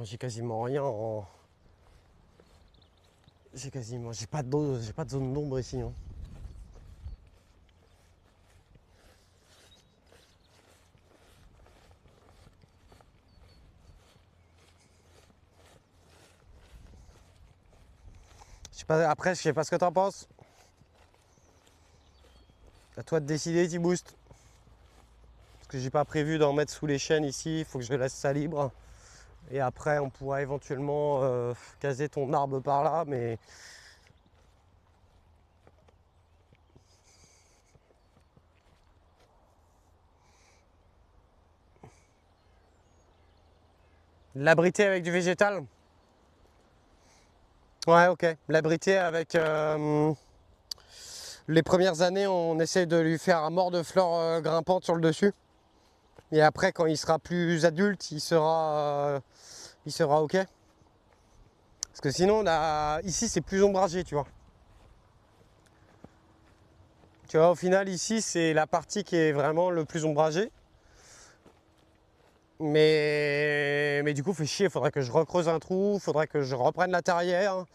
j'ai quasiment rien en... J'ai pas de zone d'ombre ici. Hein. Après, je sais pas ce que t'en penses. À toi de décider, T-Boost. Parce que j'ai pas prévu d'en mettre sous les chaînes ici, il faut que je laisse ça libre. Et après, on pourra éventuellement caser ton arbre par là, mais... L'abriter avec du végétal? Ouais, ok. L'abriter avec... les premières années, on essaie de lui faire un mort de fleurs grimpantes sur le dessus. Et après, quand il sera plus adulte, il sera ok. Parce que sinon, ici, c'est plus ombragé, tu vois. Tu vois, au final, ici, c'est la partie qui est vraiment le plus ombragée. Mais du coup, fait chier, il faudrait que je recreuse un trou, il faudrait que je reprenne la tarière,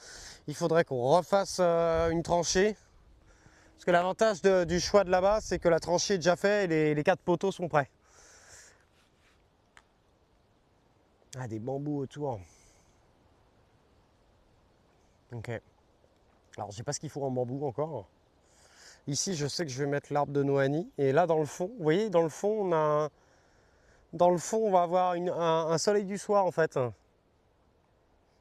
il faudrait qu'on refasse une tranchée. Parce que l'avantage du choix de là-bas, c'est que la tranchée est déjà faite et les 4 poteaux sont prêts. Ah, des bambous autour. Ok. Alors, je sais pas ce qu'il faut en bambou encore. Ici, je sais que je vais mettre l'arbre de Nohani. Et là, dans le fond, vous voyez, dans le fond, on va avoir un soleil du soir, en fait.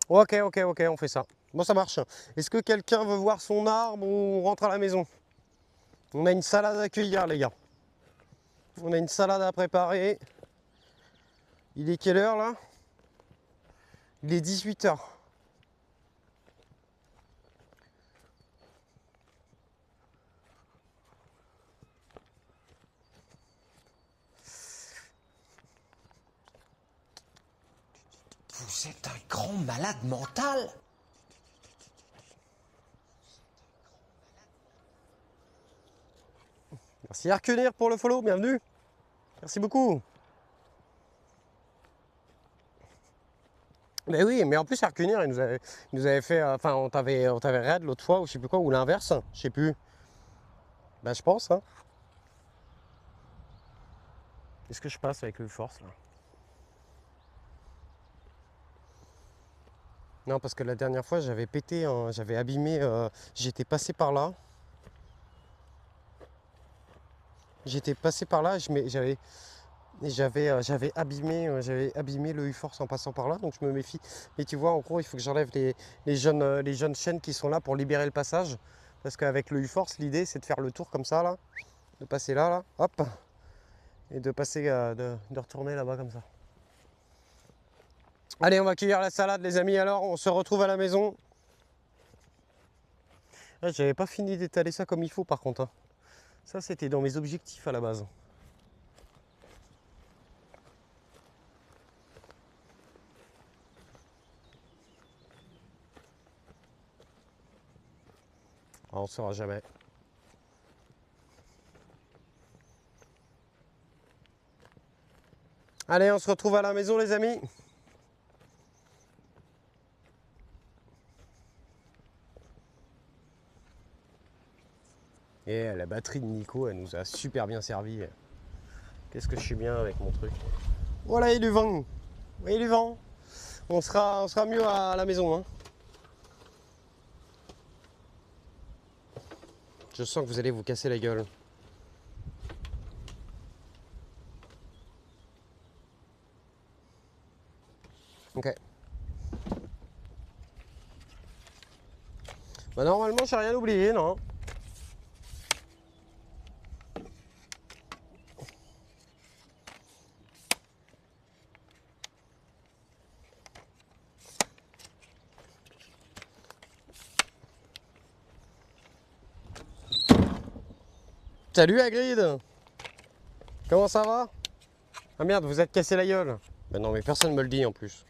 Ok, on fait ça. Bon, ça marche. Est-ce que quelqu'un veut voir son arbre ou on rentre à la maison? On a une salade à cueillir, les gars. On a une salade à préparer. Il est quelle heure, là? Il est 18 h. Vous êtes un grand malade mental. Merci Arcunir pour le follow, bienvenue. Merci beaucoup. Mais oui, mais en plus Arcunir, il nous avait fait, enfin on t'avait raid l'autre fois, ou je sais plus quoi, ou l'inverse, je sais plus. Bah je pense, hein. Qu'est-ce que je passe avec le force là? Non, parce que la dernière fois j'avais pété, j'avais abîmé, j'étais passé par là. J'étais passé par là, j'avais abîmé le U-Force en passant par là, donc je me méfie. Mais tu vois, en gros, il faut que j'enlève les jeunes chaînes qui sont là pour libérer le passage. Parce qu'avec le U-Force, l'idée c'est de faire le tour comme ça, là. De passer là, hop. Et de passer, de retourner là-bas comme ça. Allez, on va cueillir la salade, les amis. Alors, on se retrouve à la maison. Ah, j'avais pas fini d'étaler ça comme il faut, par contre. Hein. Ça, c'était dans mes objectifs à la base. Ah, on ne saura jamais. Allez, on se retrouve à la maison, les amis. Et la batterie de Nico, elle nous a super bien servi. Qu'est-ce que je suis bien avec mon truc. Voilà, il y a du vent. Oui, il y a du vent. On sera mieux à la maison. Hein. Je sens que vous allez vous casser la gueule. Ok. Bah normalement, j'ai rien oublié, non? Salut Hagrid. Comment ça va? Ah merde, vous êtes cassé la gueule. Bah non, mais personne me le dit en plus.